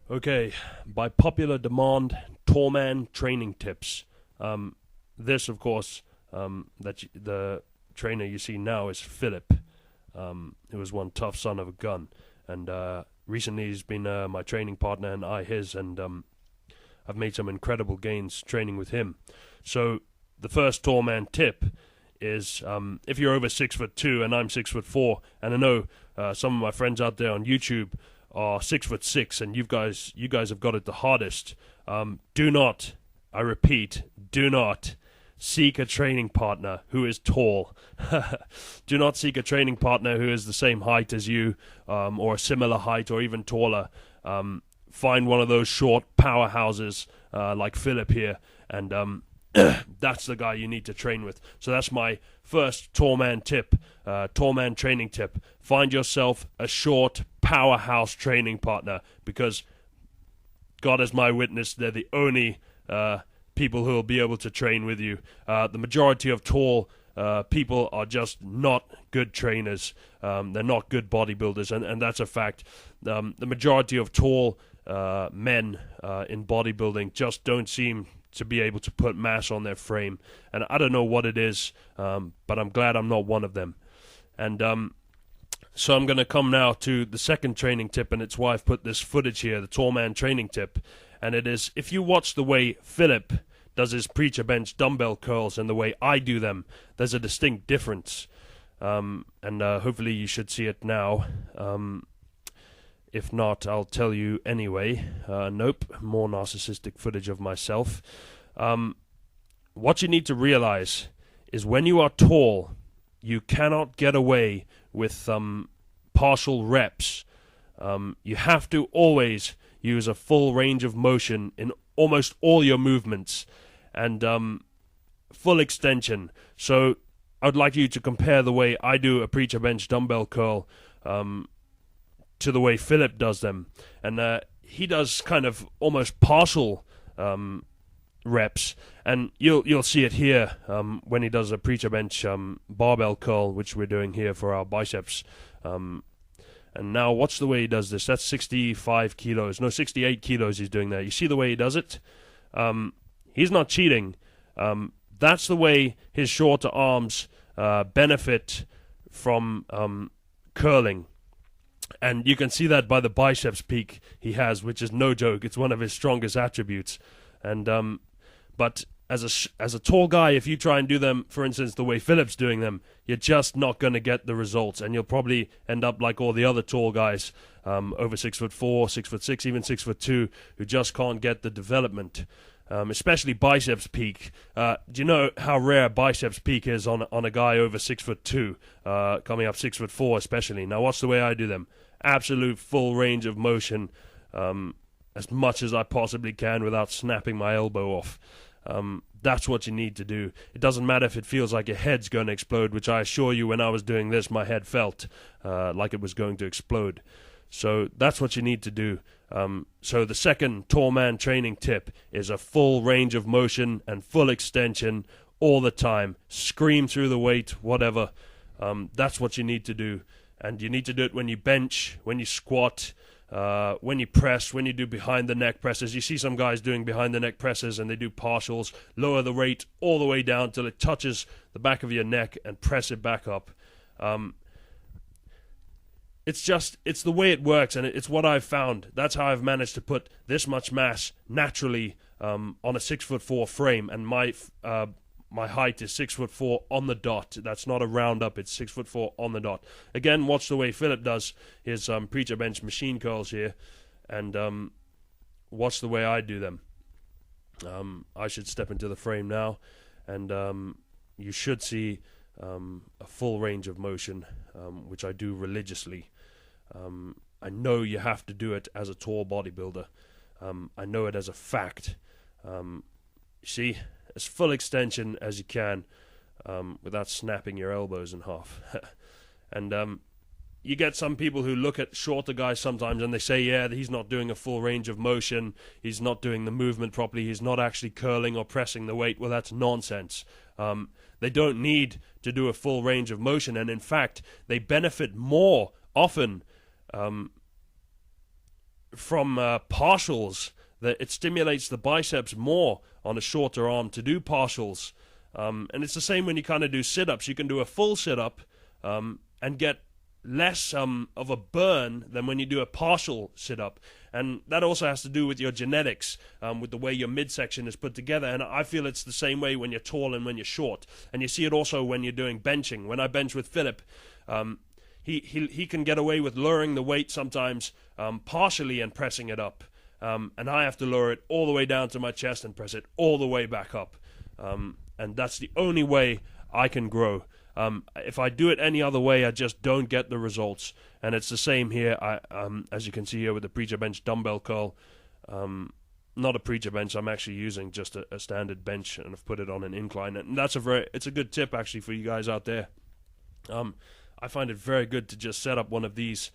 Okay, by popular demand, Tallman training tips. This, of course, the trainer you see now is Philip. Who was one tough son of a gun, and recently he's been my training partner and I his, and I've made some incredible gains training with him. So the first Tallman tip is if you're over 6'2" and I'm 6'4", and I know some of my friends out there on YouTube are 6'6", and you guys have got it the hardest. Do not, I repeat, do not seek a training partner who is tall. Do not seek a training partner who is the same height as you, or a similar height, or even taller. Find one of those short powerhouses like Philip here, and that's the guy you need to train with. So that's my first tall man tip, tall man training tip. Find yourself a short powerhouse training partner, because God is my witness, they're the only people who will be able to train with you. The majority of tall people are just not good trainers. They're not good bodybuilders, and that's a fact. The majority of tall men in bodybuilding just don't seem to be able to put mass on their frame, and I don't know what it is, but I'm glad I'm not one of them. And so I'm going to come now to the second training tip, and it's why I've put this footage here, the tall man training tip. And it is, if you watch the way Philip does his preacher bench dumbbell curls and the way I do them, there's a distinct difference. And hopefully you should see it now. If not, I'll tell you anyway. Nope, more narcissistic footage of myself. What you need to realize is when you are tall, you cannot get away with partial reps. You have to always use a full range of motion in almost all your movements, and full extension. So I'd like you to compare the way I do a preacher bench dumbbell curl to the way Philip does them. And he does kind of almost partial reps, and you'll see it here when he does a preacher bench barbell curl, which we're doing here for our biceps. And now watch the way he does this. That's 65 kilos. No, 68 kilos he's doing there. You see the way he does it? He's not cheating. That's the way his shorter arms benefit from curling. And you can see that by the biceps peak he has, which is no joke. It's one of his strongest attributes. And but as a tall guy, if you try and do them, for instance, the way Philip's doing them, you're just not going to get the results, and you'll probably end up like all the other tall guys, over 6'4", 6'6", even 6'2", who just can't get the development. Especially biceps peak. Do you know how rare biceps peak is on a guy over 6'2", coming up 6'4", especially? Now watch the way I do them. Absolute full range of motion, as much as I possibly can without snapping my elbow off. That's what you need to do. It doesn't matter if it feels like your head's going to explode, which I assure you when I was doing this, my head felt like it was going to explode. So that's what you need to do. So the second tall man training tip is a full range of motion and full extension all the time. Scream through the weight, whatever. That's what you need to do. And you need to do it when you bench, when you squat, when you press, when you do behind the neck presses. You see some guys doing behind the neck presses and they do partials. Lower the weight all the way down till it touches the back of your neck and press it back up. It's the way it works, and it's what I've found. That's how I've managed to put this much mass naturally on a 6'4" frame, and my height is 6'4" on the dot. That's not a round up; it's 6'4" on the dot. Again, watch the way Philip does his preacher bench machine curls here, and watch the way I do them. I should step into the frame now, and you should see a full range of motion, which I do religiously. I know you have to do it as a tall bodybuilder. I know it as a fact. See, as full extension as you can, without snapping your elbows in half. And you get some people who look at shorter guys sometimes and they say, yeah, he's not doing a full range of motion, he's not doing the movement properly, he's not actually curling or pressing the weight. Well, that's nonsense. They don't need to do a full range of motion, and in fact, they benefit more often from partials, that it stimulates the biceps more on a shorter arm to do partials. And it's the same when you kind of do sit-ups. You can do a full sit-up and get less of a burn than when you do a partial sit-up. And that also has to do with your genetics, with the way your midsection is put together. And I feel it's the same way when you're tall and when you're short. And you see it also when you're doing benching. When I bench with Philip, he can get away with lowering the weight sometimes partially and pressing it up. And I have to lower it all the way down to my chest and press it all the way back up. And that's the only way I can grow. If I do it any other way, I just don't get the results. And it's the same here. As you can see here with the preacher bench dumbbell curl, not a preacher bench. I'm actually using just a standard bench, and I've put it on an incline. And that's it's a good tip actually for you guys out there. I find it very good to just set up one of these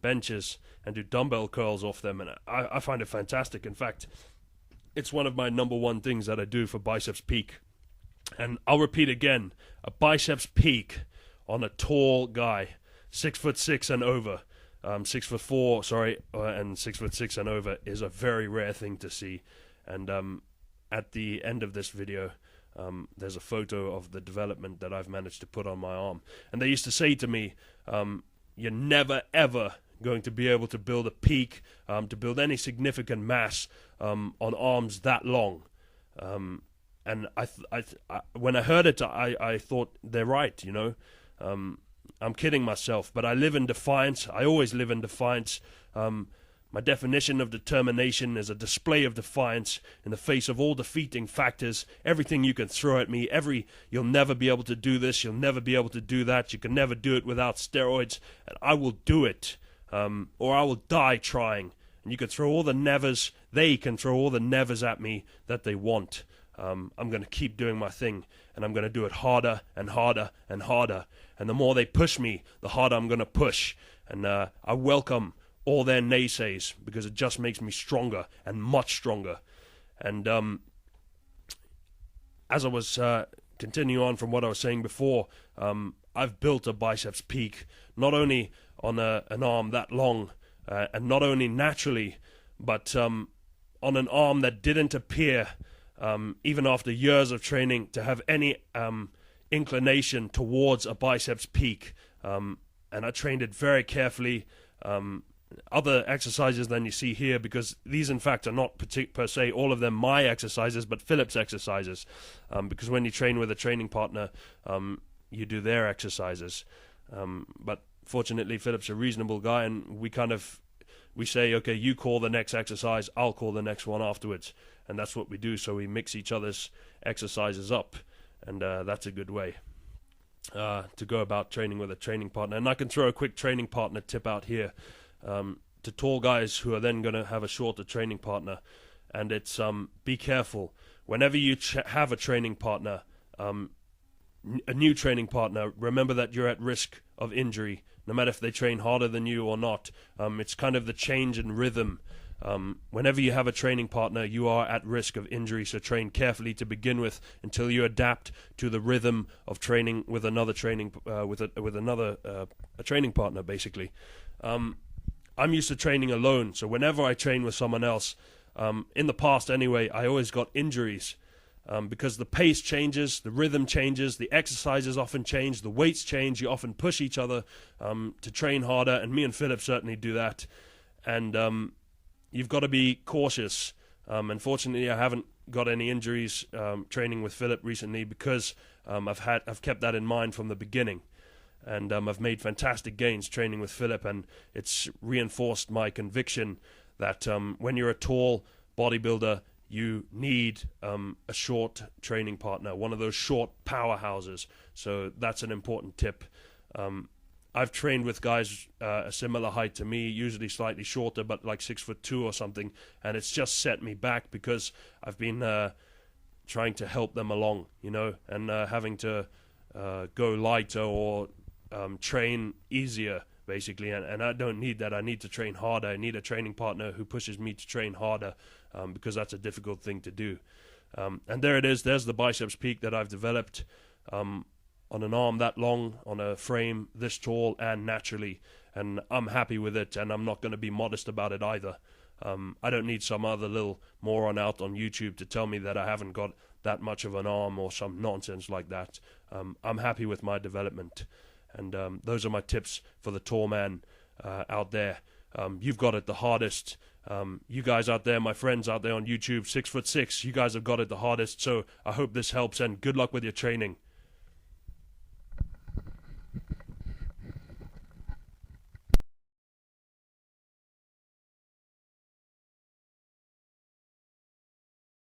benches and do dumbbell curls off them, and I find it fantastic. In fact, it's one of my number one things that I do for biceps peak. And I'll repeat again, a biceps peak on a tall guy, 6'6" and over, 6'4", sorry, and 6'6" and over is a very rare thing to see. And at the end of this video, there's a photo of the development that I've managed to put on my arm. And they used to say to me, you're never ever going to be able to build a peak, to build any significant mass on arms that long. And when I heard it, I thought they're right, you know. I'm kidding myself, but I live in defiance. I always live in defiance. My definition of determination is a display of defiance in the face of all defeating factors. Everything you can throw at me, you'll never be able to do this, you'll never be able to do that, you can never do it without steroids, and I will do it, or I will die trying. And you can throw all the nevers, they can throw all the nevers at me that they want. I'm going to keep doing my thing, and I'm going to do it harder and harder and harder. And the more they push me, the harder I'm going to push. And I welcome all their naysays, because it just makes me stronger and much stronger. And as I was continuing on from what I was saying before, I've built a biceps peak, not only on an arm that long, and not only naturally, but on an arm that didn't appear, even after years of training, to have any inclination towards a biceps peak. And I trained it very carefully. Other exercises than you see here, because these in fact are not per se all of them my exercises, but Philip's exercises, because when you train with a training partner, you do their exercises. But fortunately Philip's a reasonable guy, and we say, okay, you call the next exercise, I'll call the next one afterwards. And that's what we do. So we mix each other's exercises up, and that's a good way to go about training with a training partner. And I can throw a quick training partner tip out here to tall guys who are then going to have a shorter training partner. And it's be careful. Whenever you have a training partner, a new training partner, remember that you're at risk of injury, no matter if they train harder than you or not. It's kind of the change in rhythm. Whenever you have a training partner, you are at risk of injury, so train carefully to begin with until you adapt to the rhythm of training with another training a training partner, basically. I'm used to training alone, so whenever I train with someone else, in the past anyway, I always got injuries, because the pace changes, the rhythm changes, the exercises often change, the weights change, you often push each other to train harder, and me and Philip certainly do that. And you've got to be cautious. Unfortunately, I haven't got any injuries training with Philip recently, because I've kept that in mind from the beginning. And I've made fantastic gains training with Philip, and it's reinforced my conviction that when you're a tall bodybuilder, you need a short training partner, one of those short powerhouses. So that's an important tip. I've trained with guys a similar height to me, usually slightly shorter, but like 6'2" or something, and it's just set me back because I've been trying to help them along, you know, and having to go lighter or train easier, basically, and I don't need that. I need to train harder. I need a training partner who pushes me to train harder, because that's a difficult thing to do. And there it is. There's the biceps peak that I've developed on an arm that long, on a frame this tall, and naturally. and I'm happy with it, and I'm not going to be modest about it either. I don't need some other little moron out on YouTube to tell me that I haven't got that much of an arm or some nonsense like that. I'm happy with my development, and those are my tips for the tall man out there. You've got it the hardest. You guys out there, my friends out there on YouTube, 6'6", you guys have got it the hardest, so I hope this helps, and good luck with your training.